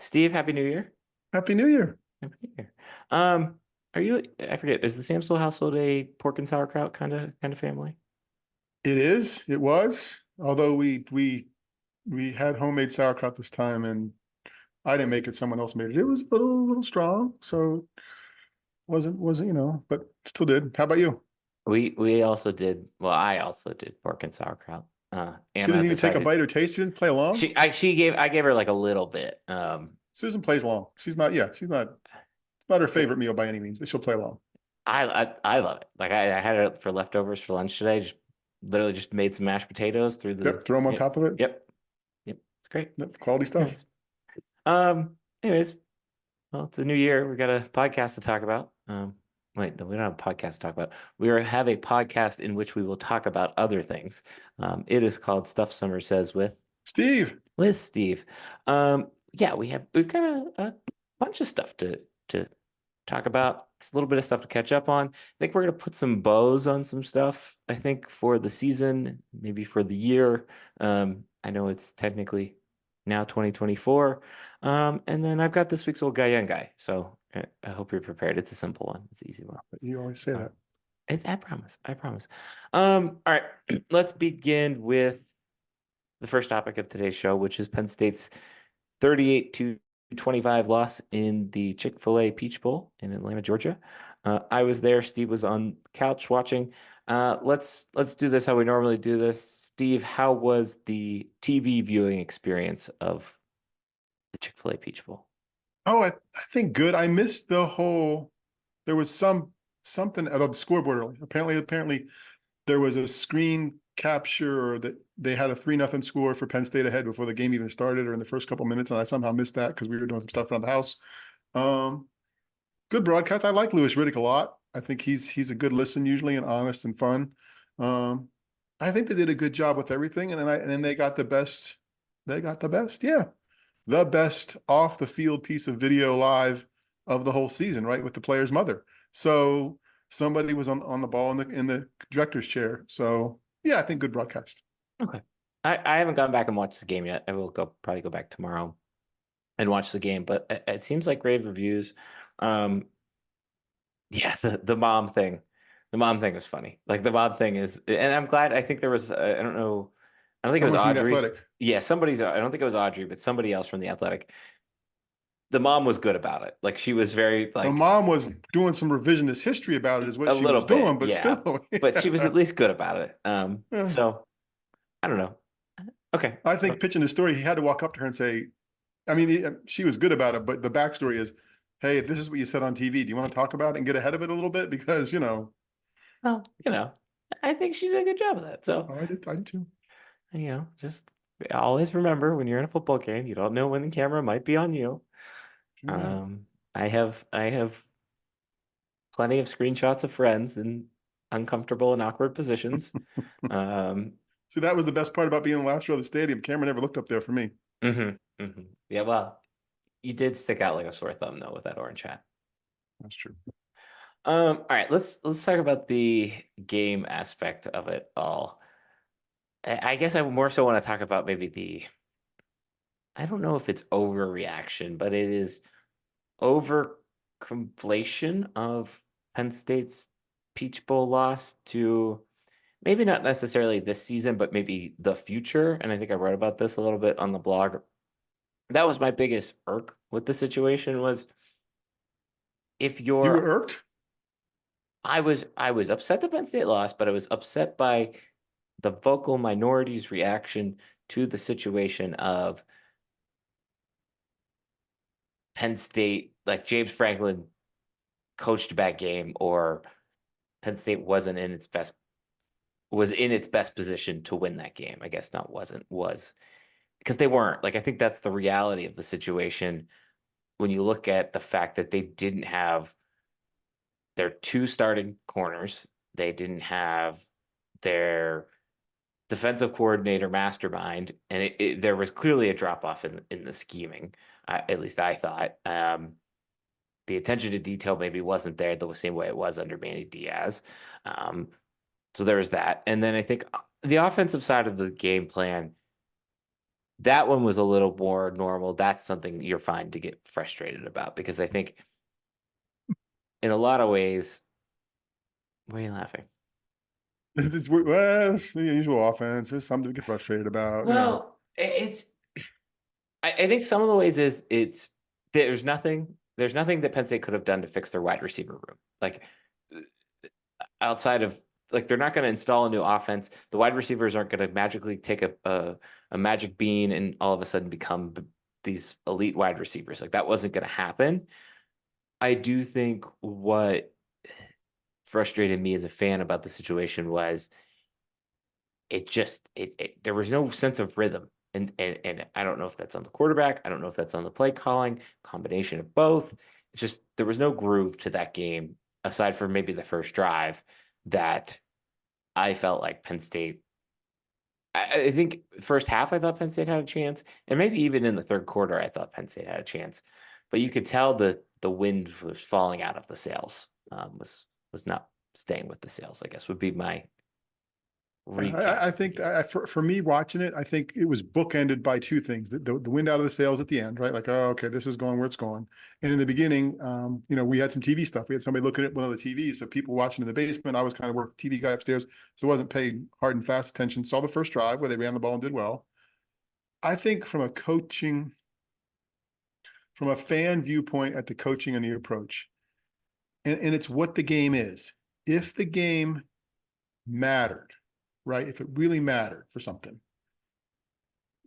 Steve, Happy New Year. Happy New Year. Happy New Year. Um, are you, I forget, is the Samsel household a pork and sauerkraut kind of family? It is. It was. Although we had homemade sauerkraut this time, and I didn't make it. Someone else made it. It was a little strong, so wasn't but still did. How about you? We also did, well, I also did pork and sauerkraut. She Anna didn't even take a decided bite or taste. She didn't play along. I gave her like a little bit. Susan plays along. She's not. Yeah, she's not. It's not her favorite meal by any means, but she'll play along. I love it. Like I had it for leftovers for lunch today. Just literally just made some mashed potatoes through the, Yep. Throw them on yep, top of it. yep, yep. It's great. Yep. Quality stuff. Anyways, anyways, well, it's a new year. We got a podcast to talk about. Wait, no, we don't have a podcast to talk about. Have a podcast in which we will talk about other things. It is called Stuff Summer Says Steve. with Steve. Yeah, we've got a bunch of stuff to talk about. It's a little bit of stuff to catch up on. I think we're gonna put some bows on some stuff. I think for the season, maybe for the year. I know it's technically now 2024. And then I've got this week's old guy, young guy. So I hope you're prepared. It's a simple one. It's an easy one. You always say Uh, that. I promise. I promise. All right. Let's begin with the first topic of today's show, which is Penn State's 38-25 loss in the Chick-fil-A Peach Bowl in Atlanta, Georgia. I was there. Steve was on couch watching. Let's do this how we normally do this. Steve, how was the TV viewing experience of the Chick-fil-A Peach Bowl? I think good. I missed the whole. There was something about the scoreboard early. Apparently, there was a screen capture, or that they had a 3-0 score for Penn State ahead before the game even started, or in the first couple minutes, and I somehow missed that because we were doing some stuff around the house. Um, Good broadcast. I like Louis Riddick a lot. I think he's a good listen usually, and honest and fun. Um, I think they did a good job with everything, and then they got the best. They got the best. Yeah, the best off the field piece of video live of the whole season, right? With the player's mother. So somebody was on the ball in the director's chair. So yeah, I think good broadcast. Okay. I haven't gone back and watched the game yet. I will probably go back tomorrow and watch the game, but it seems like rave reviews. Um, yeah, the mom thing. The mom thing was funny. Like the mom thing is, and I'm glad. I think there was, I don't know, I don't think it was Someone from the Audrey's. Athletic. Yeah, somebody's, I don't think it was Audrey, but somebody else from the Athletic. The mom was good about it. Like she was very The like mom was doing some revisionist history about it, is what a she little was bit, doing, but yeah. still, But she was yeah. at least good about it. Yeah. So I don't know. Okay. I think pitching the story, he had to walk up to her and say, I mean, she was good about it, but the backstory is, hey, this is what you said on TV. Do you want to talk about it and get ahead of it a little bit? Because, Well, I think she did a good job of that. So, oh, I did too. just always remember when you're in a football game, you don't know when the camera might be on you. True that. I have plenty of screenshots of friends in uncomfortable and awkward positions. Um, See, that was the best part about being in the last row of the stadium. Camera never looked up there for me. Yeah, well, you did stick out like a sore thumb though with that orange hat. That's true. All right, let's talk about the game aspect of it all. I guess I more so want to talk about maybe I don't know if it's overreaction, but it is over conflation of Penn State's Peach Bowl loss to maybe not necessarily this season, but maybe the future. And I think I wrote about this a little bit on the blog. That was my biggest irk with the situation was if You were you're irked? I was upset that Penn State lost, but I was upset by the vocal minority's reaction to the situation of Penn State, like James Franklin coached a bad game, or Penn State was in its best position to win that game. I guess not wasn't was because they weren't. Like I think that's the reality of the situation when you look at the fact that they didn't have their two starting corners, they didn't have their defensive coordinator mastermind, and there was clearly a drop off in the scheming. At least I thought. The attention to detail maybe wasn't there the same way it was under Manny Diaz. Um, so there was that. And then I think the offensive side of the game plan that one was a little more normal. That's something you're fine to get frustrated about because I think in a lot of ways, why are you laughing? Well, it's the usual offense. There's something to get frustrated about, you know. Well, it's I think some of the ways is it's there's nothing that Penn State could have done to fix their wide receiver room. Like outside of like they're not going to install a new offense. The wide receivers aren't going to magically take a magic bean and all of a sudden become these elite wide receivers. Like that wasn't going to happen. I do think what frustrated me as a fan about the situation was there was no sense of rhythm. And I don't know if that's on the quarterback. I don't know if that's on the play calling, combination of both. It's just there was no groove to that game aside from maybe the first drive that I felt like Penn State. I think first half I thought Penn State had a chance, and maybe even in the third quarter I thought Penn State had a chance, but you could tell the wind was falling out of the sails. Was not staying with the sails. I guess would be my recap I of the think game. for me watching it, I think it was bookended by two things: the wind out of the sails at the end, right? Like, oh, okay, this is going where it's going. And in the beginning, we had some TV stuff. We had somebody looking at one of the TVs, so people watching in the basement. I was kind of working TV guy upstairs, so wasn't paying hard and fast attention. Saw the first drive where they ran the ball and did well. I think from a fan viewpoint at the coaching and the approach, and it's what the game is. If the game mattered, right? If it really mattered for something,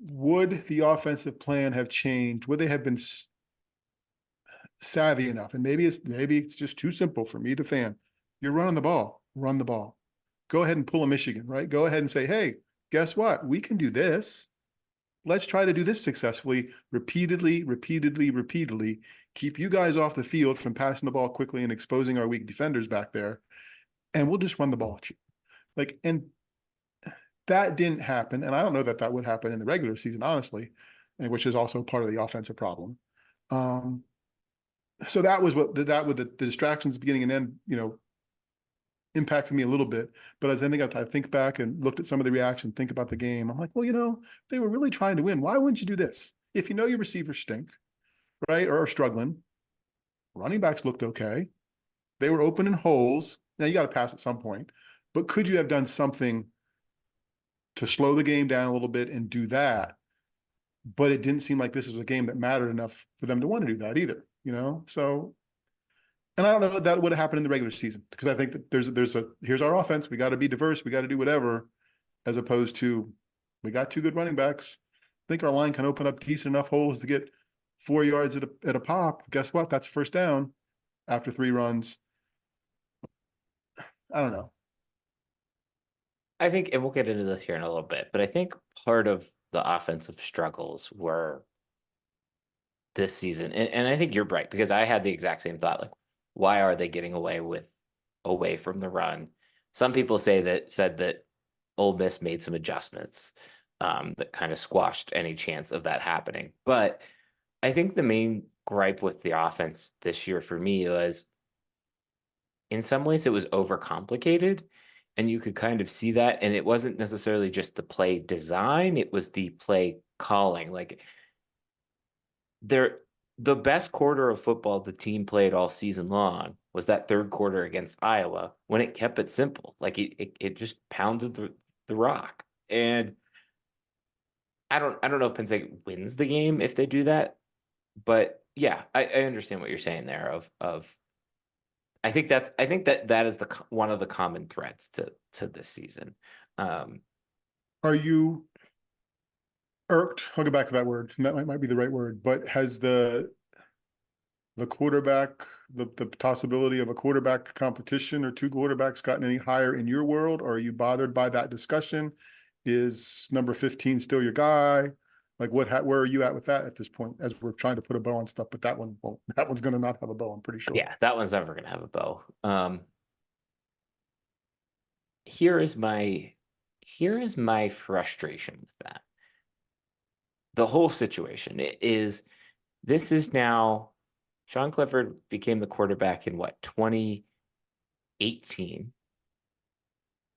would the offensive plan have changed? Would they have been savvy enough? And maybe it's just too simple for me, the fan. You're running the ball, run the ball. Go ahead and pull a Michigan, right? Go ahead and say, hey, guess what? We can do this. Let's try to do this successfully, repeatedly, repeatedly, repeatedly. Keep you guys off the field from passing the ball quickly and exposing our weak defenders back there. And we'll just run the ball at you. Like, and that didn't happen. And I don't know that that would happen in the regular season, honestly, and which is also part of the offensive problem. Um, so that was that with the distractions beginning and end, impacted me a little bit. But as I think back and looked at some of the reaction, think about the game, I'm like, well, if they were really trying to win, why wouldn't you do this? If you know your receivers stink, right, or are struggling, running backs looked okay. They were open in holes. Now you got to pass at some point, but could you have done something to slow the game down a little bit and do that? But it didn't seem like this was a game that mattered enough for them to want to do that either. So, and I don't know if that would have happened in the regular season because I think that here's our offense. We got to be diverse. We got to do whatever, as opposed to we got two good running backs. I think our line can open up decent enough holes to get 4 yards at a pop. Guess what? That's first down after 3 runs. I don't know. I think, and we'll get into this here in a little bit, but I think part of the offensive struggles were this season, and I think you're right because I had the exact same thought. Like, why are they getting away from the run? Some people said that Ole Miss made some adjustments that kind of squashed any chance of that happening. But I think the main gripe with the offense this year for me was in some ways it was overcomplicated and you could kind of see that and it wasn't necessarily just the play design, it was the play calling. Like there the best quarter of football the team played all season long was that third quarter against Iowa when it kept it simple. Like it just pounded the rock. And I don't know if Penn State wins the game if they do that, but yeah, I understand what you're saying there of I think that is one of the common threads to this season. Um, Are you irked? I'll go back to that word. And that might be the right word. But has the quarterback, the possibility of a quarterback competition or two quarterbacks gotten any higher in your world? Or are you bothered by that discussion? Is number 15 still your guy? Like where are you at with that at this point as we're trying to put a bow on stuff? But that one's going to not have a bow, I'm pretty sure. yeah, that one's never gonna have a bow. Here is my frustration with that. The whole situation is this is now Sean Clifford became the quarterback in what 2018.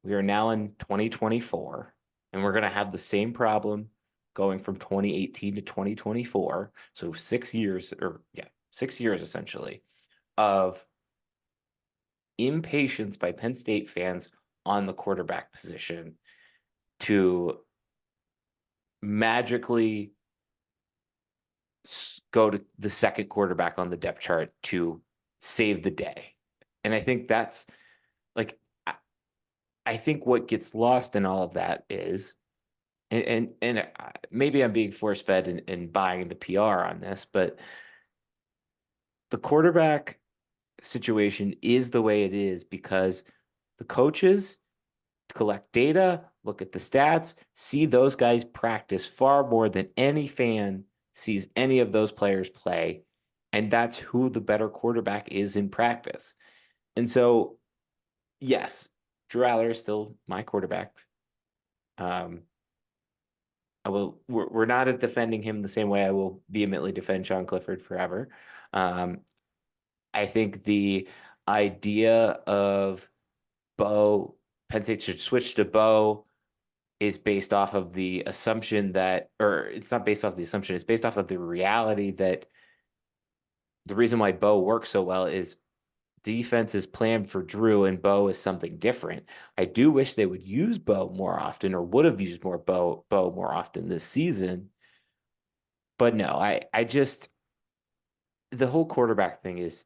We are now in 2024, and we're going to have the same problem going from 2018 to 2024. So 6 years, or yeah, 6 years essentially, of impatience by Penn State fans on the quarterback position to magically go to the second quarterback on the depth chart to save the day. And I think that's like, I think what gets lost in all of that is, and maybe I'm being force fed and buying the PR on this, but the quarterback situation is the way it is because the coaches collect data, look at the stats, see those guys practice far more than any fan sees any of those players play. And that's who the better quarterback is in practice. And so, yes, Drew Aller is still my quarterback. Um, we're not at defending him the same way I will vehemently defend Sean Clifford forever. Um, I think the idea of Penn State should switch to Bo is based off of the assumption that, or it's not based off the assumption, it's based off of the reality that the reason why Bo works so well is defense is planned for Drew and Bo is something different. I do wish they would use Bo more often or would have used Bo more often this season. But no, I just the whole quarterback thing is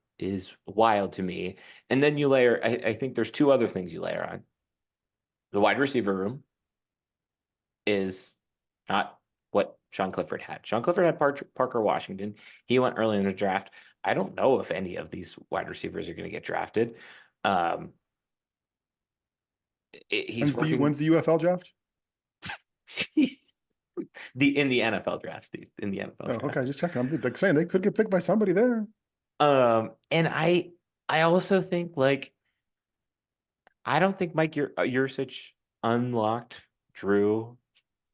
wild to me. And then you layer, I think there's two other things you layer on. The wide receiver room is not what Sean Clifford had. Sean Clifford had Parker Washington. He went early in the draft. I don't know if any of these wide receivers are going to get drafted. Um, he's working When's the UFL draft? the in the NFL draft, Steve. In the NFL Oh, draft. okay, just checking. I'm like saying they could get picked by somebody there. And I also think like I don't think Mike Yurcich unlocked Drew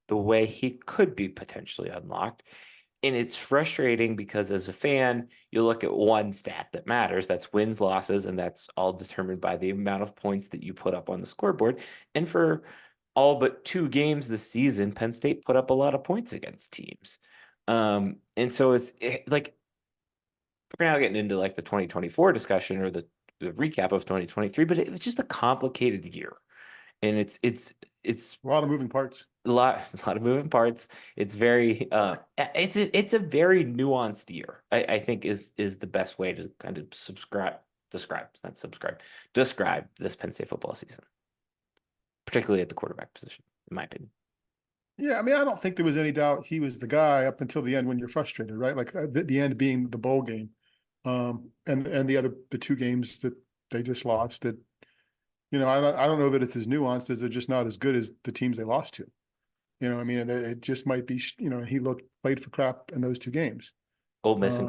the way he could be potentially unlocked. And it's frustrating because as a fan, you look at one stat that matters. That's wins, losses, and that's all determined by the amount of points that you put up on the scoreboard. And for all but 2 games this season, Penn State put up a lot of points against teams. And so like we're now getting into like the 2024 discussion or the recap of 2023, but it was just a complicated year. And it's A lot of moving parts. a lot of moving parts. It's very it's a very nuanced year. I think is the best way to kind of describe this Penn State football season, particularly at the quarterback position, in my opinion. Yeah, I mean, I don't think there was any doubt he was the guy up until the end when you're frustrated, right? Like the end being the bowl game, and the 2 games that they just lost. That I don't know that it's as nuanced as they're just not as good as the teams they lost to. I mean, it just might be. He played for crap in those 2 games. Ole Miss Um,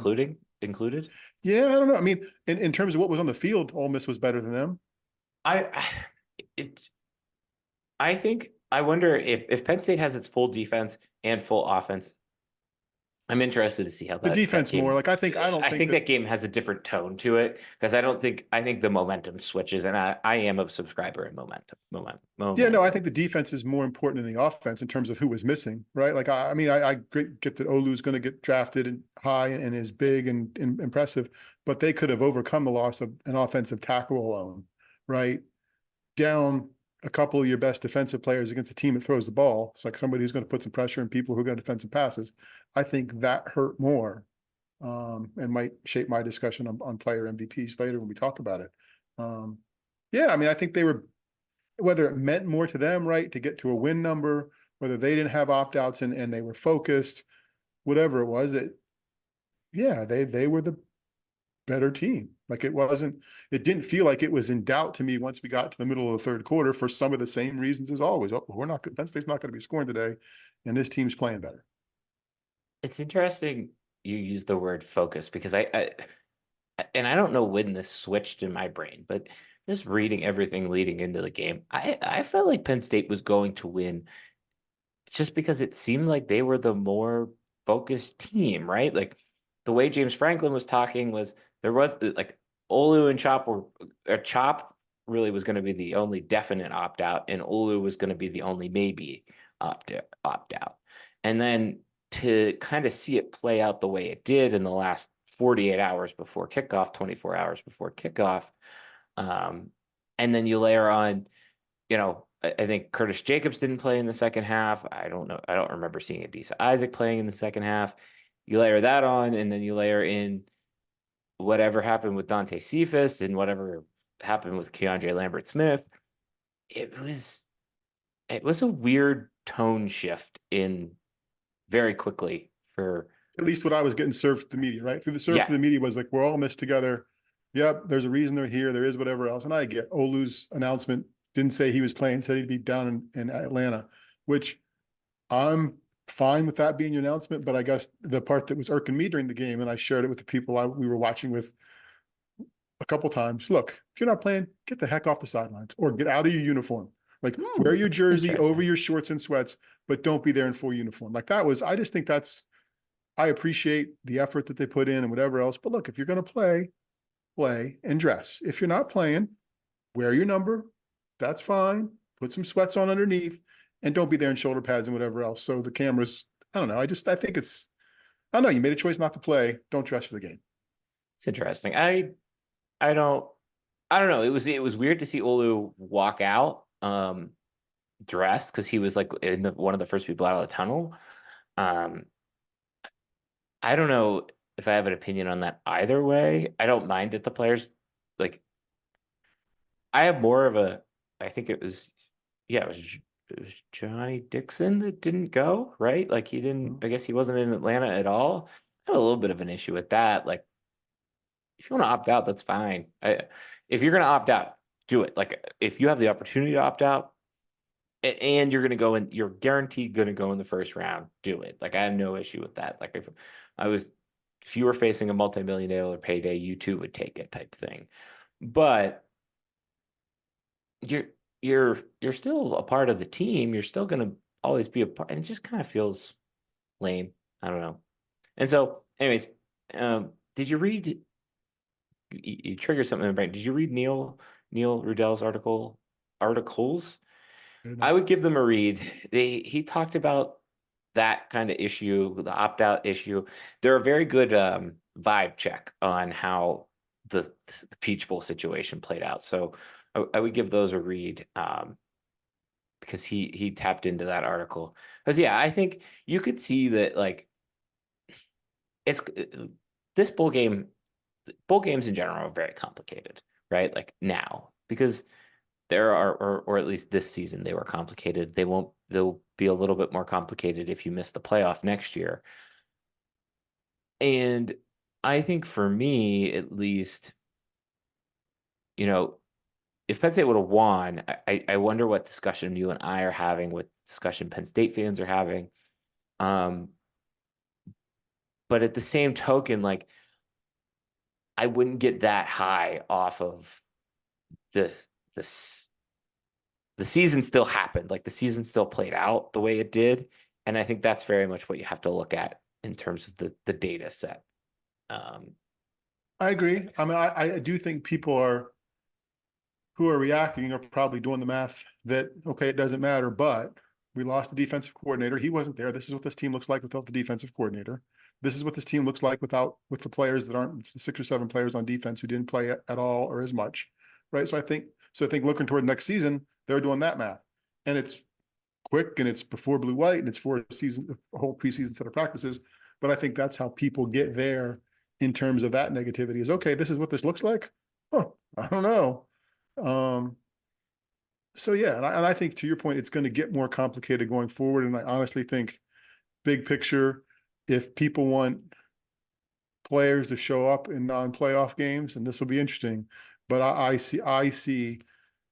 included. yeah, I don't know. I mean, in terms of what was on the field, Ole Miss was better than them. I it I think I wonder if Penn State has its full defense and full offense. I'm interested to see how The that defense more. game. Like I don't I think think that. that game has a different tone to it because I think the momentum switches, and I am a subscriber in Yeah, no, I think momentum. the defense is more important than the offense in terms of who was missing, right? Like, I mean, I get that Olu's going to get drafted and high and is big and impressive, but they could have overcome the loss of an offensive tackle alone, right? Down a couple of your best defensive players against a team that throws the ball. It's like somebody who's going to put some pressure on people who are going to defensive passes. I think that hurt more, and might shape my discussion on player MVPs later when we talk about it. Yeah, I mean, I think they were, whether it meant more to them, right, to get to a win number, whether they didn't have opt-outs and they were focused, whatever it was, yeah, they were the better team. Like it didn't feel like it was in doubt to me once we got to the middle of the third quarter for some of the same reasons as always. Oh, Penn State's not going to be scoring today, and this team's playing better. It's interesting you use the word focus because and I don't know when this switched in my brain, but just reading everything leading into the game, I felt like Penn State was going to win just because it seemed like they were the more focused team, right? Like the way James Franklin was talking was there was like Olu and Chop really was going to be the only definite opt out, and Olu was going to be the only maybe opt out. And then to kind of see it play out the way it did in the last 48 hours before kickoff, 24 hours before kickoff. Um, and then you layer on, I think Curtis Jacobs didn't play in the second half. I don't know. I don't remember seeing Adisa Isaac playing in the second half. You layer that on, and then you layer in whatever happened with Dante Cephas and whatever happened with Keandre Lambert Smith. It was it was a weird tone shift in very quickly for At least what I was getting served to the media, right? Through the serve to yeah. the media was like, we're all in this together. Yep, there's a reason they're here. There is whatever else. And I get Olu's announcement didn't say he was playing, said he'd be down in Atlanta, which I'm fine with that being your announcement. But I guess the part that was irking me during the game, and I shared it with the people we were watching with a couple times. Look, if you're not playing, get the heck off the sidelines or get out of your uniform. Like wear your jersey over Interesting. your shorts and sweats, but don't be there in full uniform. Like that was, I just think I appreciate the effort that they put in and whatever else. But look, if you're going to play, play and dress. If you're not playing, wear your number. That's fine. Put some sweats on underneath and don't be there in shoulder pads and whatever else. So the cameras, I don't know. I think I don't know. You made a choice not to play. Don't dress for the game. It's interesting. I don't I don't know. It was weird to see Olu walk out dressed because he was like one of the first people out of the tunnel. Um, I don't know if I have an opinion on that either way. I don't mind that the players like I have more of a I think it was yeah, it was Johnny Dixon that didn't go, right? Like he didn't I guess he wasn't in Atlanta at all. I have a little bit of an issue with that. Like if you want to opt out, that's fine. If you're going to opt out, do it. Like if you have the opportunity to opt out and you're going to go in, you're guaranteed going to go in the first round, do it. Like I have no issue with that. Like I was, if you were facing a multi-million dollar payday, you too would take it type thing. But you're, you're still a part of the team. You're still going to always be a part. And it just kind of feels lame. I don't know. And so anyways, did you read you trigger something in the brain. Did you read Neil Rudell's articles? I would give them a read. He talked about that kind of issue, the opt out issue. They're a very good vibe check on how the Peach Bowl situation played out. So I would give those a read because he tapped into that article. Because yeah, I think you could see that like it's this bowl games in general are very complicated, right? Like now, because there are, or at least this season, they were complicated. They'll be a little bit more complicated if you miss the playoff next year. And I think for me, at least, you know, if Penn State would have won, I wonder what discussion you and I are having, what discussion Penn State fans are having. Um, but at the same token, like I wouldn't get that high off of the the the season still happened. Like the season still played out the way it did. And I think that's very much what you have to look at in terms of the data set. Um, I agree. I mean, I do think people who are reacting are probably doing the math that, okay, it doesn't matter, but we lost the defensive coordinator. He wasn't there. This is what this team looks like without the defensive coordinator. This is what this team looks like with the players that aren't the 6 or 7 players on defense who didn't play at all or as much. Right. So I think looking toward next season, they're doing that math. And it's quick and it's before blue white and it's for a whole preseason set of practices. But I think that's how people get there in terms of that negativity is okay, this is what this looks like. Oh, I don't know. So yeah, and I think to your point, it's going to get more complicated going forward. And I honestly think, big picture, if people want players to show up in non-playoff games, and this will be interesting, but I see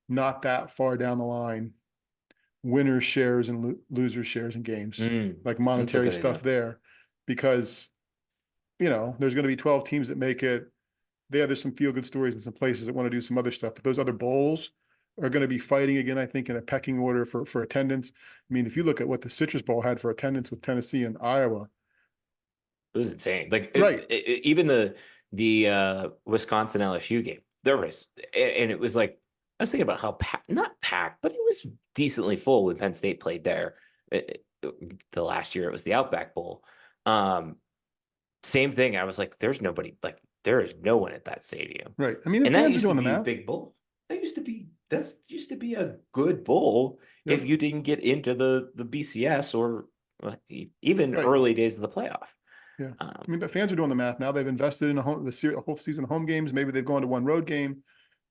not that far down the line, winners shares and losers shares in games, like that's a monetary good stuff idea. there, because there's going to be 12 teams that make it. There's some feel good stories and some places that want to do some other stuff, but those other bowls are going to be fighting again, I think, in a pecking order for attendance. I mean, if you look at what the Citrus Bowl had for attendance with Tennessee and Iowa, It was insane. Like right? even the Wisconsin LSU game, there was, and it was like I was thinking about how not packed, but it was decently full when Penn State played there. the last year it was the Outback Bowl. Um, Same thing. I was like, there's nobody, like, there is no one at that stadium. Right. I mean, if And that fans are used to doing the be a math, big bowl. That used to be a good bowl if yep. you didn't get into the BCS or even Right. early days of the playoff. Yeah. Um, I mean, but fans are doing the math now. They've invested in a whole season of home games. Maybe they've gone to one road game.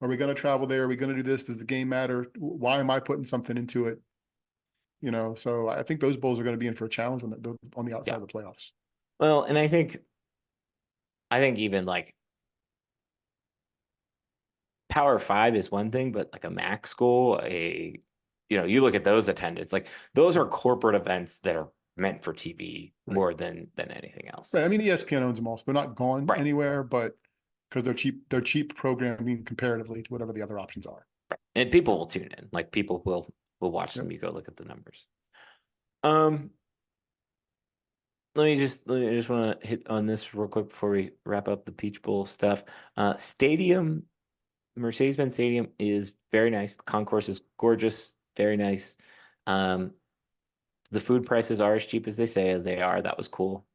Are we going to travel there? Are we going to do this? Does the game matter? Why am I putting something into it? So I think those bowls are going to be in for a challenge on the outside yeah. of the playoffs. Well, and I think even like Power Five is one thing, but like a MAC school, you look at those attendance, like those are corporate events that are meant for TV Right. more than anything else. Right. I mean, ESPN owns them all, so they're not gone Right. anywhere, but because they're cheap programming comparatively to whatever the other options are. And people will tune in. Like people will watch them. Yep. You go look at the numbers. Um, let me just want to hit on this real quick before we wrap up the Peach Bowl stuff. Stadium, Mercedes-Benz Stadium is very nice. The concourse is gorgeous, very nice. Um, the food prices are as cheap as they say they are. That was cool.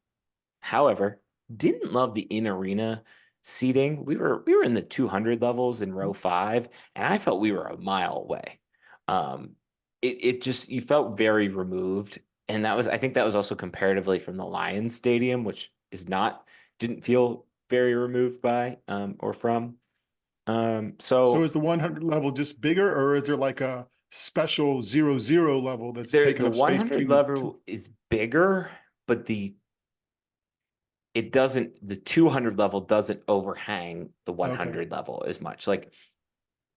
However, didn't love the in arena seating. We were in the 200 levels in row five, and I felt we were a mile away. Um, it just you felt very removed, and I think that was also comparatively from the Lions Stadium, which didn't feel very removed by or from. So So is the 100 level just bigger, or is there like a special 0-0 level that's there taking the up space 100 between the two? level is bigger, but the 200 level doesn't overhang the Okay. 100 level as much. Like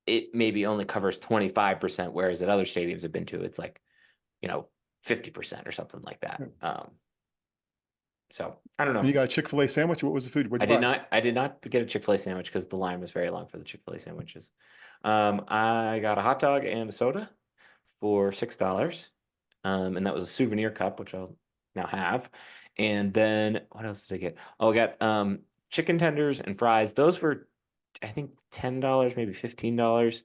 it maybe only covers 25%, whereas at other stadiums I've been to, it's like, you know, 50% or something like that. Yeah. So I don't And know. you got a Chick-fil-A sandwich. What was the food? What'd you buy? I did not get a Chick-fil-A sandwich because the line was very long for the Chick-fil-A sandwiches. I got a hot dog and a soda for $6. And that was a souvenir cup, which I'll now have. And then what else did I get? Oh, I got chicken tenders and fries. Those were, I think, $10, maybe $15.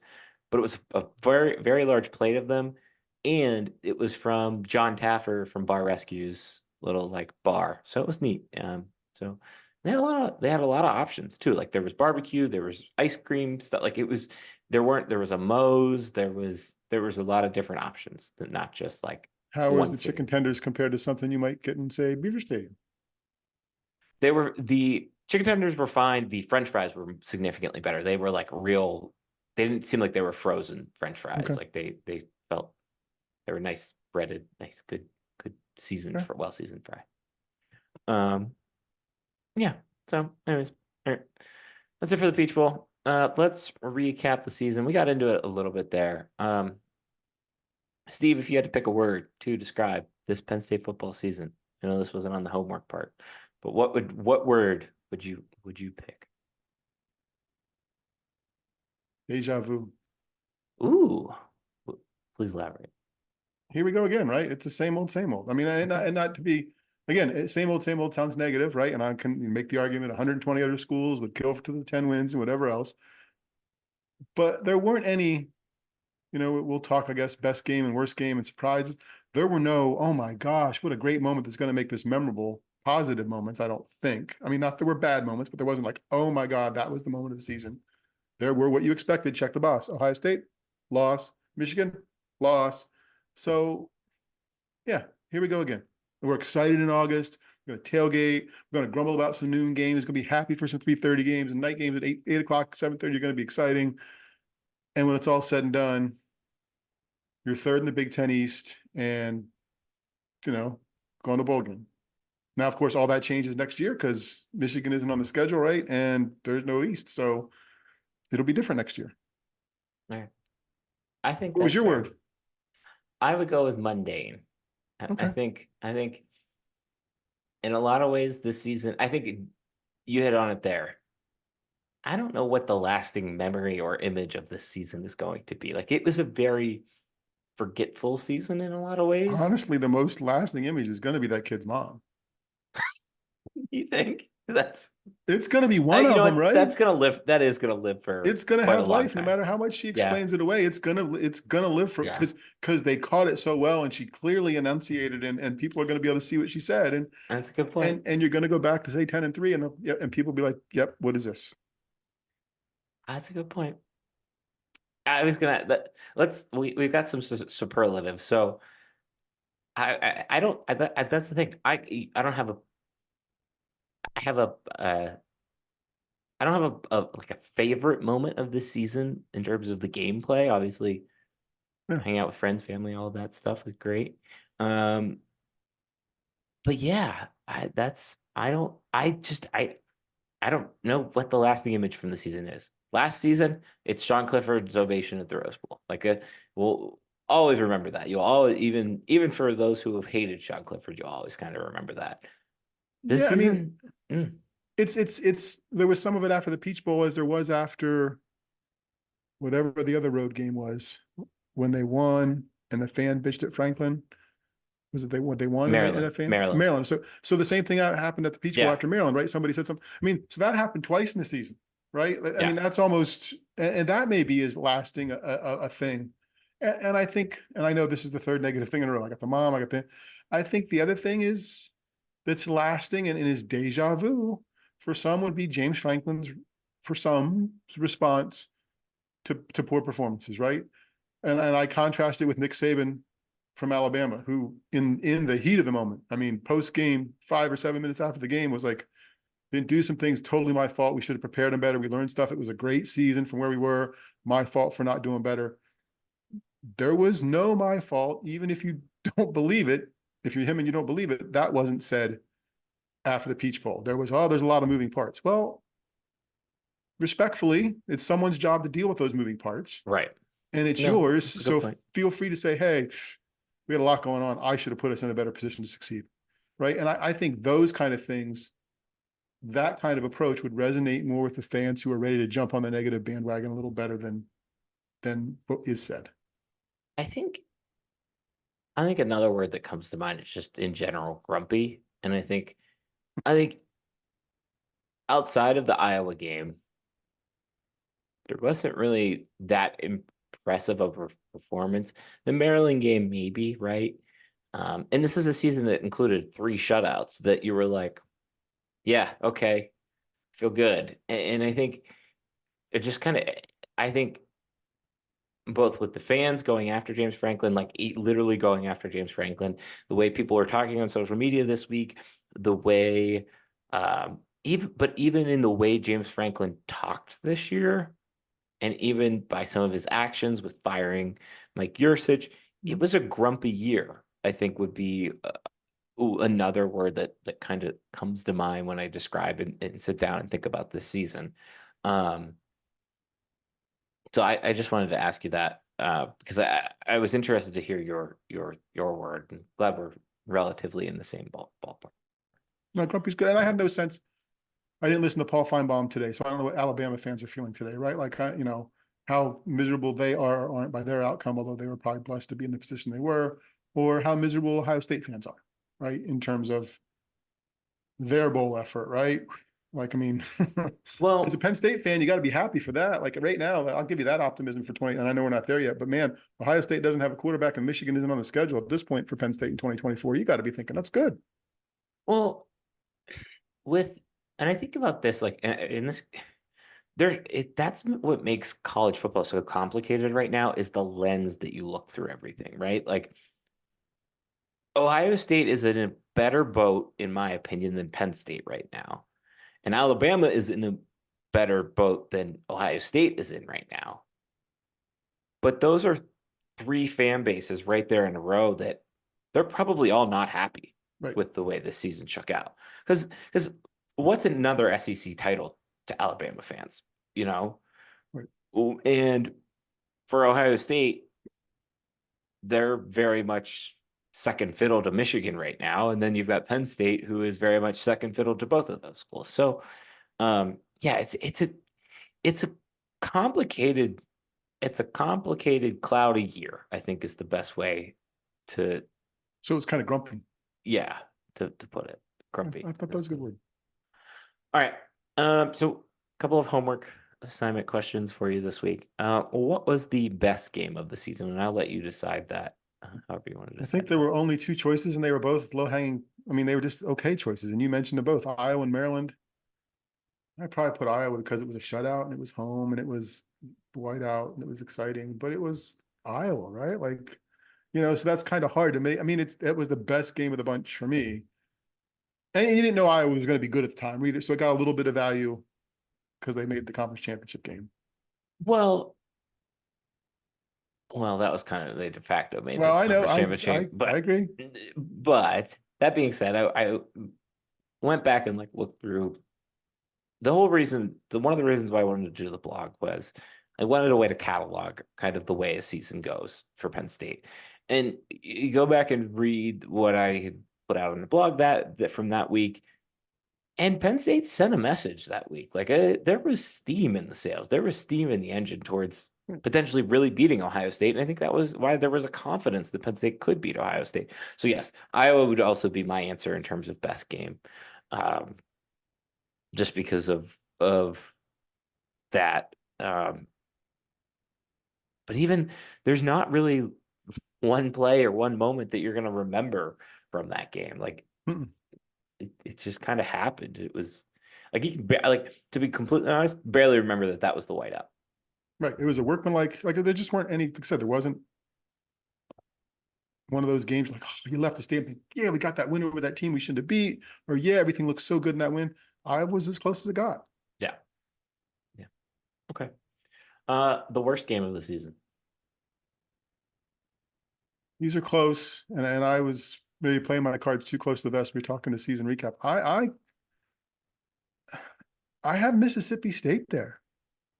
But it was a very, very large plate of them. And it was from John Taffer from Bar Rescue's little like bar. So it was neat. So they had a lot of options too. Like there was barbecue, there was ice cream stuff. Like there was a Moe's, there was a lot of different options that not just like How was one the chicken sitting. tenders compared to something you might get in, say, Beaver Stadium? The chicken tenders were fine. The French fries were significantly better. They were like real. They didn't seem like they were frozen French fries. Okay. Like they felt they were nice breaded, nice good seasoned Okay. for well seasoned fry. Um, yeah. So, anyways, all right. That's it for the Peach Bowl. Let's recap the season. We got into it a little bit there. Steve, if you had to pick a word to describe this Penn State football season, I know this wasn't on the homework part, but what word would you pick? Deja vu. Ooh, please elaborate. Here we go again, right? It's the same old, same old. I mean, Okay. and not to be, again, same old sounds negative, right? And I can make the argument 120 other schools would kill to the 10 wins and whatever else. But there weren't any, we'll talk, I guess, best game and worst game and surprises. There were no, oh my gosh, what a great moment that's going to make this memorable, positive moments, I don't think. I mean, not there were bad moments, but there wasn't like, oh my God, that was the moment of the season. There were what you expected. Check the box. Ohio State, loss. Michigan, loss. So yeah, here we go again. We're excited in August. We're going to tailgate. We're going to grumble about some noon games. Going to be happy for some 3:30 games and night games at 8 o'clock, 7:30 are going to be exciting. And when it's all said and done, you're third in the Big Ten East and, going to bowl game. Now, of course, all that changes next year because Michigan isn't on the schedule, right? And there's no East. So it'll be different next year. All right. I think What was that's your fair. word? I would go with mundane. I Okay. think I think in a lot of ways this season, I think you hit on it there. I don't know what the lasting memory or image of this season is going to be. Like it was a very forgetful season in a lot of ways. Honestly, the most lasting image is going to be that kid's mom. You think? That's It's going to be one you of know them, what? right? That's gonna live. That is gonna live for It's going to quite a have long life, no time. matter how much she Yeah, explains it away. It's gonna live for, yeah, because they caught it so well, and she clearly enunciated, and people are going to be able to see what she said, that's a good point. and you're going to go back to say 10-3, and people be like, "Yep, what is this?" That's a good point. I was gonna let's we've got some superlatives. So I don't that's the thing. I don't have a I have a I don't have a like a favorite moment of this season in terms of the gameplay. Obviously, Yeah, hanging out with friends, family, all that stuff was great. Um, but yeah, I don't know what the lasting image from the season is. Last season, it's Sean Clifford's ovation at the Rose Bowl. We'll always remember that. You'll always even for those who have hated Sean Clifford, you'll always kind of remember that. This yeah. I mean, season, mm, it's there was some of it after the Peach Bowl, as there was after whatever the other road game was, when they won and the fan bitched at Franklin. Was it they won and Maryland, a fan Maryland. Maryland? So the same thing happened at the Peach Bowl Yeah, after Maryland, right? Somebody said something. I mean, so that happened twice in the season, right? I yeah. mean, that's almost, and that maybe is lasting a thing. And I think, and I know this is the third negative thing in a row. I got the mom, I got the. I think the other thing is that's lasting and is deja vu for some would be James Franklin's, for some, response to poor performances, right? And I contrast it with Nick Saban from Alabama, who in the heat of the moment, I mean, post game, 5 or 7 minutes after the game, was like, didn't do some things, totally my fault. We should have prepared him better. We learned stuff. It was a great season from where we were. My fault for not doing better. There was no my fault, even if you don't believe it. If you're him and you don't believe it, that wasn't said after the Peach Bowl. There was, oh, there's a lot of moving parts. Well, respectfully, it's someone's job to deal with those moving parts, Right. and it's No, yours. that's a good So point. feel free to say, hey, we had a lot going on. I should have put us in a better position to succeed. Right. And I think those kind of things, that kind of approach would resonate more with the fans who are ready to jump on the negative bandwagon a little better than what is said. I think I think another word that comes to mind is just in general grumpy. And I think outside of the Iowa game, there wasn't really that impressive of a performance. The Maryland game, maybe, right? And this is a season that included 3 shutouts that you were like, yeah, okay, feel good. And I think it just kind of, I think both with the fans going after James Franklin, like literally going after James Franklin, the way people were talking on social media this week, the way, even in the way James Franklin talked this year, and even by some of his actions with firing Mike Yursich, it was a grumpy year. I think would be another word that kind of comes to mind when I describe and sit down and think about this season. Um, so I just wanted to ask you that because I was interested to hear your word, and glad we're relatively in the same ballpark. No, Grumpy's good. And I have no sense. I didn't listen to Paul Feinbaum today, so I don't know what Alabama fans are feeling today, right? Like, how miserable they are or aren't by their outcome, although they were probably blessed to be in the position they were, or how miserable Ohio State fans are, right? In terms of their bowl effort, right? Like, I mean, as a Well, Penn State fan, you got to be happy for that. Like right now, I'll give you that optimism for 20. And I know we're not there yet, but man, Ohio State doesn't have a quarterback and Michigan isn't on the schedule at this point for Penn State in 2024. You got to be thinking that's good. well, with and I think about this like in this that's what makes college football so complicated right now is the lens that you look through everything, right? Like Ohio State is in a better boat, in my opinion, than Penn State right now. And Alabama is in a better boat than Ohio State is in right now. But those are 3 fan bases right there in a row that they're probably all not happy Right. with the way this season shook out. Because what's another SEC title to Alabama fans? You know? Right. And for Ohio State, they're very much second fiddle to Michigan right now. And then you've got Penn State, who is very much second fiddle to both of those schools. So yeah, it's a complicated cloudy year, I think is the best way to So it's kind of grumpy. yeah, to put it. I Grumpy. thought that was That's a good good. word. All right. So a couple of homework assignment questions for you this week. What was the best game of the season? And I'll let you decide that, however you want to I think decide there that. were only two choices, and they were both low hanging. I mean, they were just okay choices. And you mentioned them both, Iowa and Maryland. I probably put Iowa because it was a shutout and it was home and it was whiteout and it was exciting, but it was Iowa, right? Like, so that's kind of hard to make. I mean, it was the best game of the bunch for me. And you didn't know Iowa was going to be good at the time either. So it got a little bit of value because they made the conference championship game. Well, that was kind of they de facto made the Well, I know. conference I championship, I agree. but that being said, I went back and like looked through the whole reason. One of the reasons why I wanted to do the blog was I wanted a way to catalog kind of the way a season goes for Penn State, and you go back and read what I had put out on the blog that from that week. And Penn State sent a message that week. Like there was steam in the sails. There was steam in the engine towards potentially really beating Ohio State. And I think that was why there was a confidence that Penn State could beat Ohio State. So yes, Iowa would also be my answer in terms of best game, um, just because of that. But even there's not really one play or one moment that you're going to remember from that game. Like Mm-mm. it just kind of happened. It was like like to be completely honest, barely remember that was the whiteout. Right. It was a like there just weren't any, like I said, there wasn't one of those games like, oh, you left the stadium. Yeah, we got that win over that team we shouldn't have beat. Or yeah, everything looks so good in that win. I was as close as it got. Yeah. Yeah. Okay. The worst game of the season. These are close. And I was maybe playing my cards too close to the vest. We're talking the season recap. I have Mississippi State there.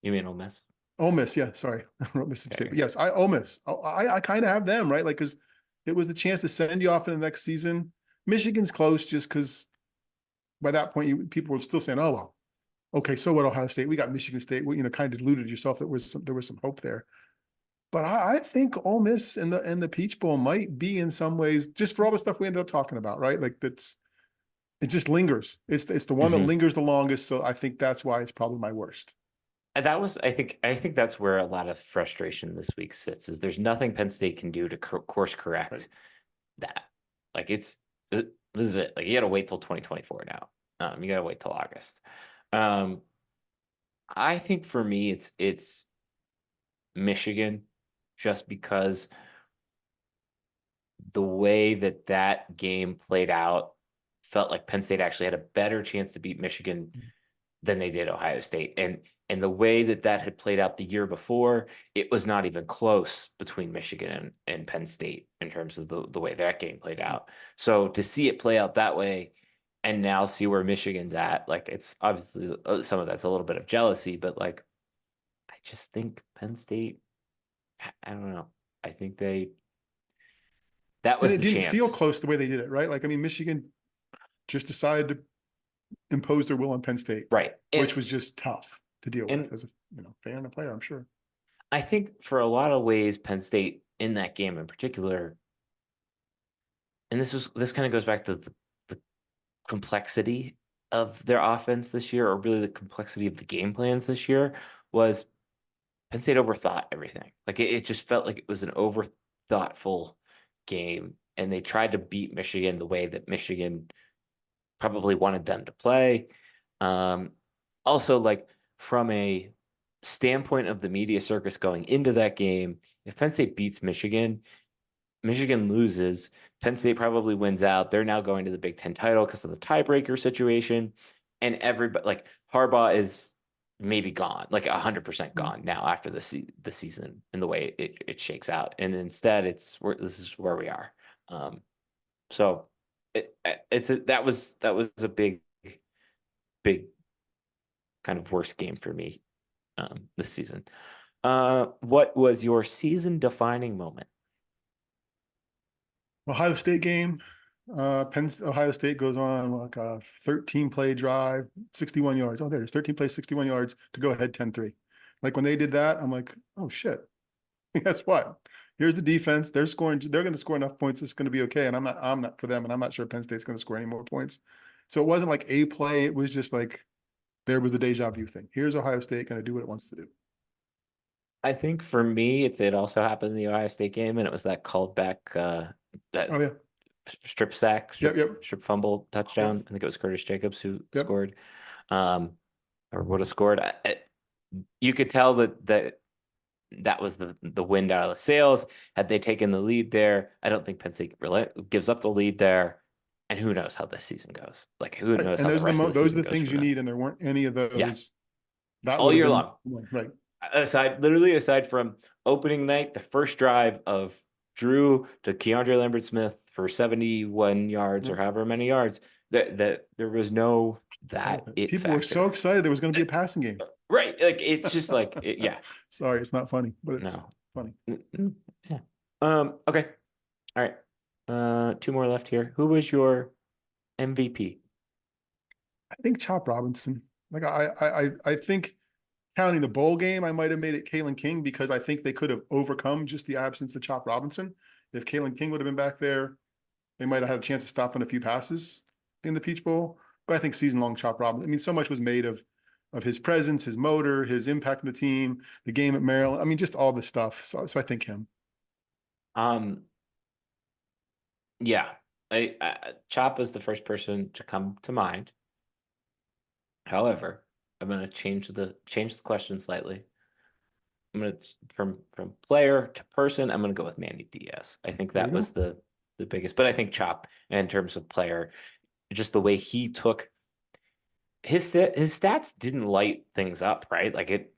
You mean Ole Miss? Ole Miss, yeah, sorry. I wrote Mississippi State. Okay. But yes, Ole Miss. I kind of have them, right? Like, because it was the chance to send you off in the next season. Michigan's close just because by that point, people were still saying, oh, well, okay, so what, Ohio State? We got Michigan State. Well, kind of deluded yourself. There was some hope there. But I think Ole Miss and the Peach Bowl might be in some ways, just for all the stuff we ended up talking about, right? Like it just lingers. It's the one that Hmm. lingers the longest. So I think that's why it's probably my worst. That was, I think that's where a lot of frustration this week sits. Is there's nothing Penn State can do to course Right. correct that. Like this is it. Like you got to wait till 2024 now. You got to wait till August. Um, I think for me, it's Michigan, just because the way that that game played out felt like Penn State actually had a better chance to beat Michigan than they did Ohio State. And the way that that had played out the year before, it was not even close between Michigan and Penn State in terms of the way that game played out. So to see it play out that way and now see where Michigan's at, like it's obviously some of that's a little bit of jealousy, but like I just think Penn State, I don't know. I think that And was it the didn't feel chance. close the way they did it, right? Like, I mean, Michigan just decided to impose their will on Penn State, Right. which was just tough to deal with And as a fan and a player, I'm sure. I think for a lot of ways, Penn State in that game in particular, and this kind of goes back to the complexity of their offense this year, or really the complexity of the game plans this year, was Penn State overthought everything. Like it just felt like it was an overthoughtful game, and they tried to beat Michigan the way that Michigan probably wanted them to play. Um, Also, like from a standpoint of the media circus going into that game, if Penn State beats Michigan, Michigan loses. Penn State probably wins out. They're now going to the Big Ten title because of the tiebreaker situation. And everybody, like Harbaugh is maybe gone, like 100% gone now after the season and the way it shakes out. And instead, this is where we are. So that was a big kind of worst game for me this season. What was your season defining moment? Ohio State game. Ohio State goes on like a 13 play drive, 61 yards. Oh, there's 13 plays, 61 yards to go ahead 10-3. Like when they did that, I'm like, oh shit. Guess what? Here's the defense. They're scoring, they're going to score enough points. It's going to be okay. And I'm not for them. And I'm not sure Penn State's going to score any more points. So it wasn't like a play. It was just like there was the deja vu thing. Here's Ohio State going to do what it wants to do. I think for me, it also happened in the Ohio State game, and it was that called back that Oh yeah. strip sack, Yep. Yep. strip fumble Yep. touchdown. I think it was Curtis Jacobs who Yep. scored, um, or would have scored. You could tell that was the wind out of the sails. Had they taken the lead there, I don't think Penn State really gives up the lead there. And who knows how this season goes? Like who Right. knows And how the rest of the those are season the goes things from you now? need, and there weren't any of Yeah, those. That all would have year been long. right. Literally aside from opening night, the first drive of Drew to Keandre Lambert Smith for 71 yards or Yep. however many yards, that there was no Oh, that it people were so factor. excited there was going to be a passing game. Right. Like it's just like yeah. Sorry, it's not funny, but it's No. funny. Yeah. Okay. All right. Two more left here. Who was your MVP? I think Chop Robinson. Like I think counting the bowl game, I might have made it Kalen King because I think they could have overcome just the absence of Chop Robinson. If Kalen King would have been back there, they might have had a chance of stopping a few passes in the Peach Bowl. But I think season long Chop Robinson. I mean, so much was made of his presence, his motor, his impact on the team, the game at Maryland. I mean, just all this stuff. So I think him. Um, yeah. Chop is the first person to come to mind. However, I'm going to change the question slightly. I'm going to from player to person. I'm going to go with Manny Diaz. I think There you that was go. the biggest. But I think Chop, in terms of player, just the way he took his stats didn't light things up, right? Like it,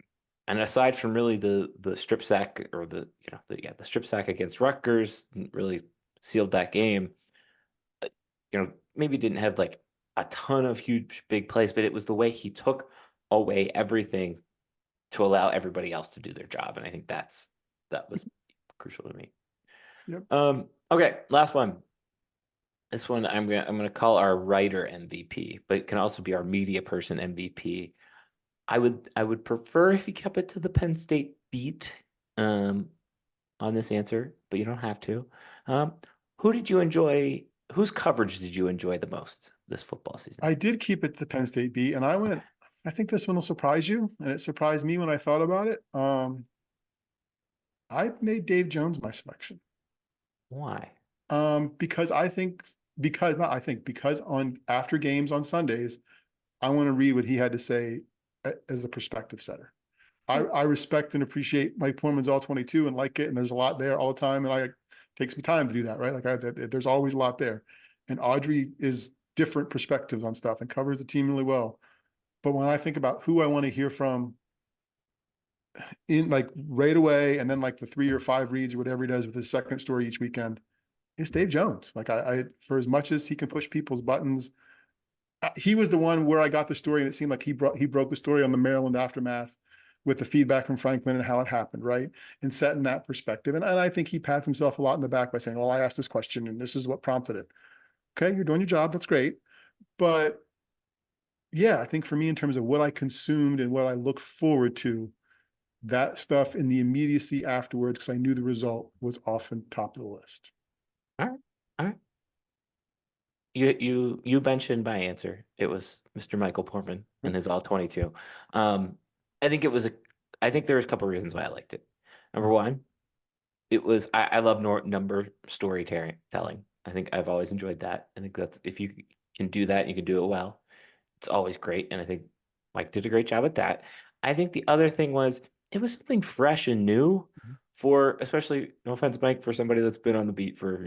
and aside from really the strip sack or the strip sack against Rutgers really sealed that game. Maybe didn't have like a ton of huge big plays, but it was the way he took away everything to allow everybody else to do their job, and I think that was crucial to me. Yep. Okay, last one. This one I'm gonna call our writer MVP, but it can also be our media person MVP. I would prefer if you kept it to the Penn State beat um on this answer, but you don't have to. Um, who did you enjoy? Whose coverage did you enjoy the most this football season? I did keep it the Penn State beat, and I Okay. went. I think this one will surprise you, and it surprised me when I thought about it. I made Dave Jones my selection. Why? Because I think because not I think because on after games on Sundays, I want to read what he had to say as the perspective setter. I respect and appreciate Mike Portman's all 22 and like it, and there's a lot there all the time, and it takes me time to do that, right? There's always a lot there, and Audrey is different perspectives on stuff and covers the team really well. But when I think about who I want to hear from in like right away, and then like the 3 or 5 reads or whatever he does with his second story each weekend, it's Dave Jones. Like I for as much as he can push people's buttons, he was the one where I got the story, and it seemed like he broke the story on the Maryland aftermath with the feedback from Franklin and how it happened, right? And setting that perspective. And I think he pats himself a lot in the back by saying, well, I asked this question and this is what prompted it. Okay, you're doing your job. That's great. But yeah, I think for me, in terms of what I consumed and what I look forward to, that stuff in the immediacy afterwards, because I knew the result was often top of the list. All right. All right. You mentioned my answer. It was Mr. Michael Portman and his all 22. Um, I think it was a I think there was a couple of reasons why I liked it. Number one, it was I love number storytelling. I think I've always enjoyed that. I think that's if you can do that, you can do it well. It's always great. And I think Mike did a great job at that. I think the other thing was it was something fresh and new for especially no offense, Mike, for somebody that's been on the beat for,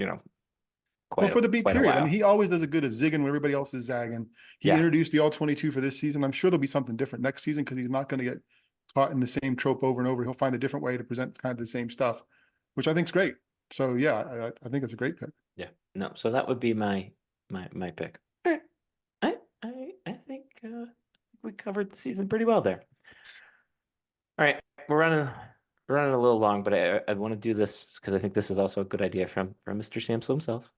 Well, for the beat quite a period. I mean, while. he always does a good of zigging when everybody else is zagging. He Yeah. introduced the all 22 for this season. I'm sure there'll be something different next season because he's not going to get caught in the same trope over and over. He'll find a different way to present kind of the same stuff, which I think is great. So yeah, I think it's a great pick. Yeah. No, so that would be my pick. All right. I think we covered the season pretty well there. All right, we're running a little long, but I want to do this because I think this is also a good idea from Mr. Samsel himself.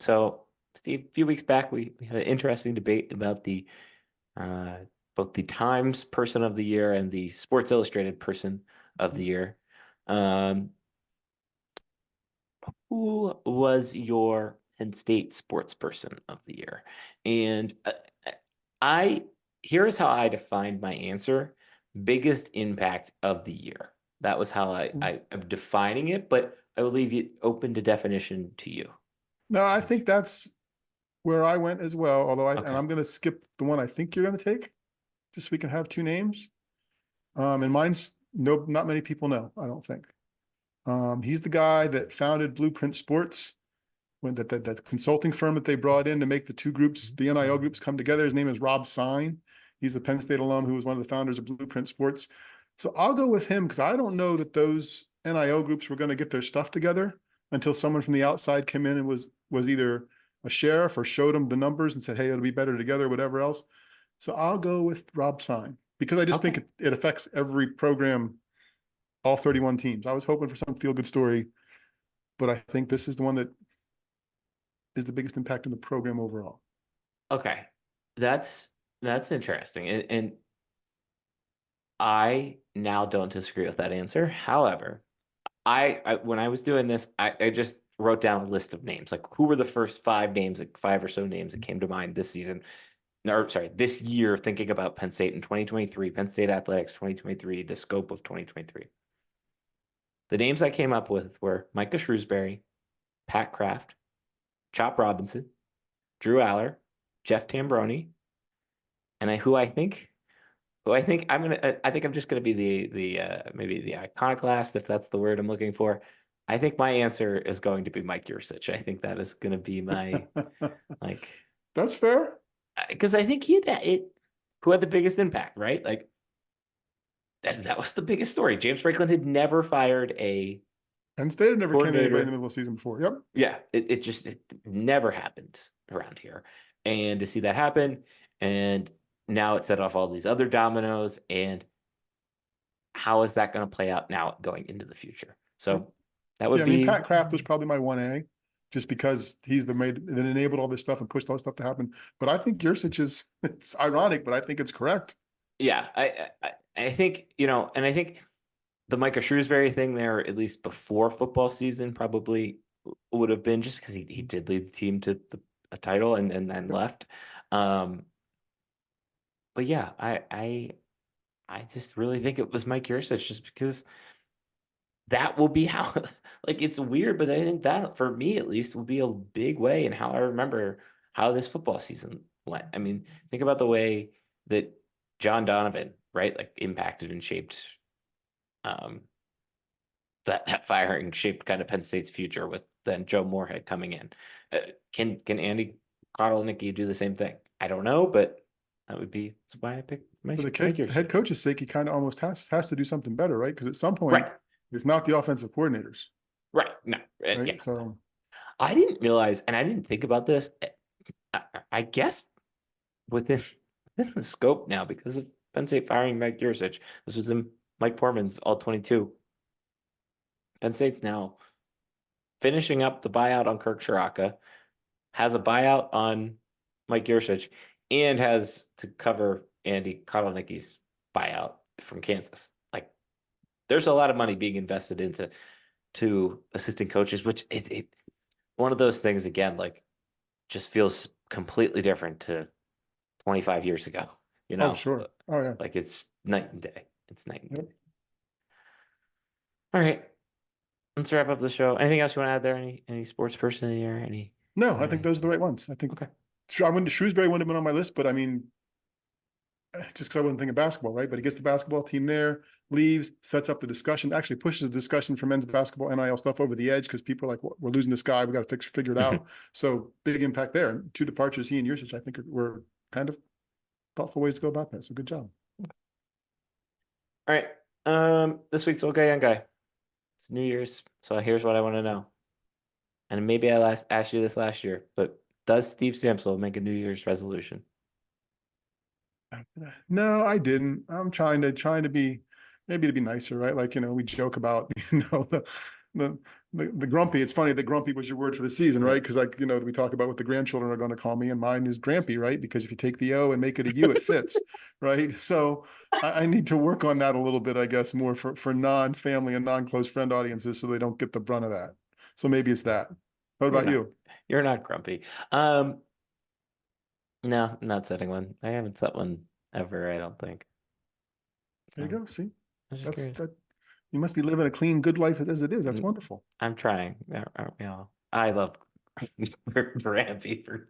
So Steve, a few weeks back we had an interesting debate about the uh both the Times Person of the Year and the Sports Illustrated Person of the Year. Um, who was your Penn State Sportsperson of the Year? And I Here's how I defined my answer. Biggest impact of the year. That was how I'm defining it, but I will leave it open to definition to you. No, I Since think that's where I went as well. Although and okay. I'm going to skip the one I think you're going to take, just so we can have two names. And mine's no, not many people know. I don't think. He's the guy that founded Blueprint Sports, when that consulting firm that they brought in to make the two groups, the NIL groups, come together. His name is Rob Sine. He's a Penn State alum who was one of the founders of Blueprint Sports. So I'll go with him because I don't know that those NIL groups were going to get their stuff together until someone from the outside came in and was either a sheriff or showed them the numbers and said, "Hey, it'll be better together," whatever else. So I'll go with Rob Sine because I just think Okay. it affects every program, all 31 teams. I was hoping for some feel good story, but I think this is the one that is the biggest impact on the program overall. Okay. That's that's interesting. And I now don't disagree with that answer. However, I when I was doing this, I just wrote down a list of names. Like who were the first five names, like five or so names that came to mind this season. Or sorry, this year thinking about Penn State in 2023, Penn State Athletics 2023, the scope of 2023. The names I came up with were Micah Shrewsbury, Pat Kraft, Chop Robinson, Drew Aller, Jeff Tambroni, and I think I'm just gonna be the maybe the iconoclast if that's the word I'm looking for. I think my answer is going to be Mike Yursich. I think that is going to be my like That's fair. because I think he had it who had the biggest impact, right? Like that was the biggest story. James Franklin had never fired a Penn State had never canned anybody in the coordinator. middle of the season before. Yep. Yeah, it never happened around here. And to see that happen, and now it set off all these other dominoes. And how is that going to play out now going into the future? Yep. So that would Yeah, I mean, be Pat Kraft was probably my 1A, just because he's the made that enabled all this stuff and pushed all this stuff to happen. But I think Yursich is, it's ironic, but I think it's correct. yeah. I think and I think the Micah Shrewsbury thing there, at least before football season, probably would have been just because he did lead the team to a title and then Yep. left. But yeah, I just really think it was Mike Yursich just because that will be how like it's weird, but I think that for me at least will be a big way in how I remember how this football season went. I mean, think about the way that John Donovan, right, like impacted and shaped um that firing shaped kind of Penn State's future with then Joe Moorhead coming in. Can Andy Kotelnicki do the same thing? I don't know, but that's why I picked For Mike the head Yursich. coach's sake, he kind of almost has to do something better, right? Because at some point, Right, it's not the offensive coordinators, right. No, yeah. right? So I didn't realize, and I didn't think about this. I guess within within the scope now because of Penn State firing Mike Yursich. This was in Mike Portman's all 22. Penn State's now finishing up the buyout on Kirk Chiraka, has a buyout on Mike Yursich, and has to cover Andy Kotelnicki's buyout from Kansas. Like, there's a lot of money being invested into assistant coaches, which it one of those things again, like just feels completely different to 25 years ago, you oh know? sure, oh yeah, Like it's night and day. It's night and day. yep. All right. Let's wrap up the show. Anything else you want to add there? Any sports person in here? No, I think Any those are the right ones. I think okay. I wouldn't Shrewsbury wouldn't have been on my list, but I mean, just because I wasn't thinking basketball, right? But he gets the basketball team there, leaves, sets up the discussion, actually pushes the discussion for men's basketball NIL stuff over the edge because people are like, we're losing this guy, we got to figure it out. So big impact there. And two departures, he and Yursich, I think were kind of thoughtful ways to go about that. So good job. All right. This week's okay young guy. It's New Year's, so here's what I want to know. And maybe I last asked you this last year, but does Steve Samsel make a New Year's resolution? No, I didn't. I'm trying to be maybe to be nicer, right? Like, we joke about, the the grumpy. It's funny that grumpy was your word for the season, Yeah. right? Because like, we talk about what the grandchildren are going to call me, and mine is Grampy, right? Because if you take the O and make it a U, it fits, right? So I need to work on that a little bit, I guess, more for non-family and non-close friend audiences so they don't get the brunt of that. So maybe it's that. What You're about not you? you're not grumpy. No, I'm not setting one. I haven't set one ever, I don't think. There you So go. See, I was just that's curious. that. You must be living a clean, good life as it is. That's Mm, wonderful. I'm trying. You know, I love Grampy for.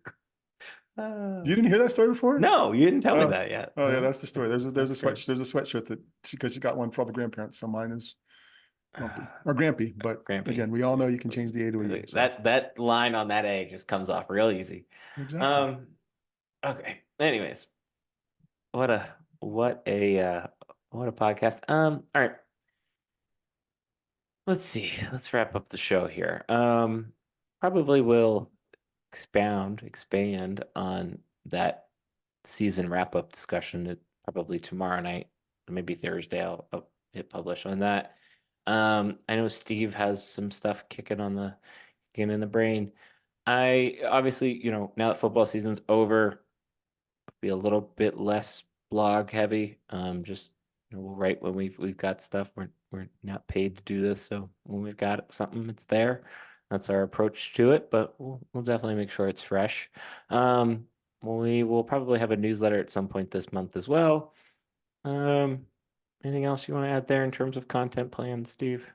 You didn't hear that story before? No, you didn't tell me Oh, that yet. oh yeah, Huh? that's the story. There's a That's great. sweatshirt that because she got one for all the grandparents. So mine is Grumpy or Grampy. But Grampy. again, we all know you can change the A to a U. So That line on that A just comes off real easy. exactly. Um, okay. Anyways, what a what a uh what a podcast. All right. Let's see. Let's wrap up the show here. Probably will expand on that season wrap up discussion probably tomorrow night, maybe Thursday. I'll hit publish on that. I know Steve has some stuff kicking in the brain. I obviously, now that football season's over, be a little bit less blog heavy. Just we'll write when we've got stuff. We're not paid to do this, so when we've got something, it's there. That's our approach to it, but we'll definitely make sure it's fresh. Um, we will probably have a newsletter at some point this month as well. Um, anything else you want to add there in terms of content plans, Steve?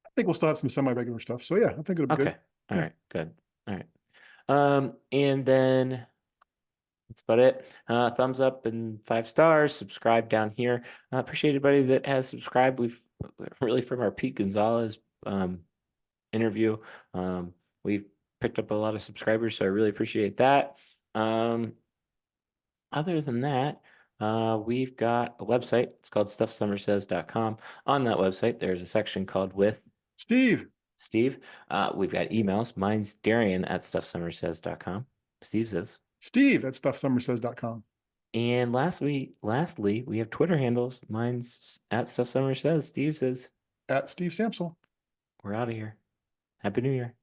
I think we'll still have some semi-regular stuff. So yeah, I think it'll be Okay. good. All Yeah. right. Good. All right. And then that's about it. Thumbs up and 5 stars. Subscribe down here. Appreciate everybody that has subscribed. We've really from our Pete Gonzalez interview. We've picked up a lot of subscribers, so I really appreciate that. Other than that, we've got a website. It's called stuffsummersays.com. On that website, there's a section called With Steve, Steve. We've got emails. Mine's Darian at stuffsummersays.com. Steve says. Steve at stuffsummersays.com. And lastly, we have Twitter handles. Mine's at Stuff Summer Says. Steve says, At Steve Samsel. we're out of here. Happy New Year.